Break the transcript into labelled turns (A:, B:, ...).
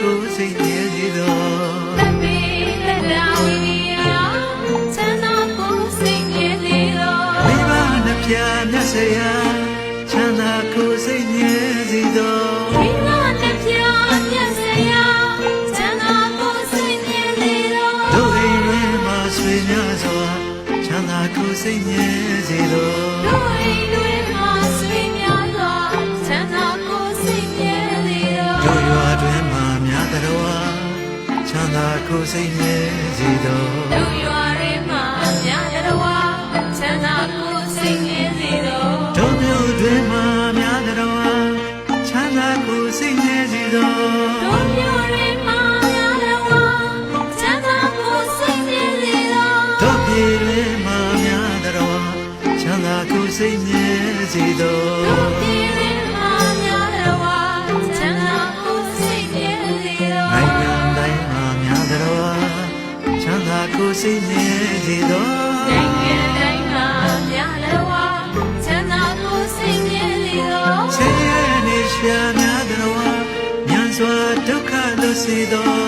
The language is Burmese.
A: ကိုစိတ်မြဲစေသော
B: တပည့်လက်တော်ဝိရိယချမ်းသာကိုစိတ်မြဲစေသော
A: မိဘနှစ်ဖြာမြတ်စရာချမ်းသာကိုစိတ်မြဲစေသော
B: မိဘနှစ်ဖြာမြတ်စရာချမ်းသာကိုစိတ်မြဲစေသော
A: တို့အိမ်တွင်မှာဆွေများစွာချမ်းသာကိုစိတ်မြဲစေသော
B: တို့အိမ်တွင်မှာဆွေများစွာချမ်းသာကိုစိတ်မြဲစေသော
A: တို့ရွာတွင်မှာများတော်ချမ်းသာကိုစိတ်မြဲစေသော
B: တို့ရွာတွင်မှာများတော်ချမ်းသာကိုစိတ်မြဲစေသော
A: တို့မြို့တွင်မှာများတော်ချမ်းသာကိုစိတ်မြဲစေသော
B: တို့မြို့တွင်မှာများတော်ချမ်းသာကိုစိတ်မြဲစေသော
A: တို့ပြည်တွင်မှာများတော်ချမ်းသာကိုစိတ်မြဲစေသော
B: တို့ပြည်တွင်မှာများတော်ချမ်းသာကိုစိတ်မြဲစေသော
A: နိုင်ငံတိုင်းမှာများတော်ချမ်းသာကိုစိတ်မြဲစေသော
B: နိုင်ငံတိုင်းမှာများတော်ချမ်းသာကိုစိတ်မြဲစေသော
A: ဆင်းရဲနေရှာများတော်ဉာဏ်စွာဒုက္ခလွတ်စေသော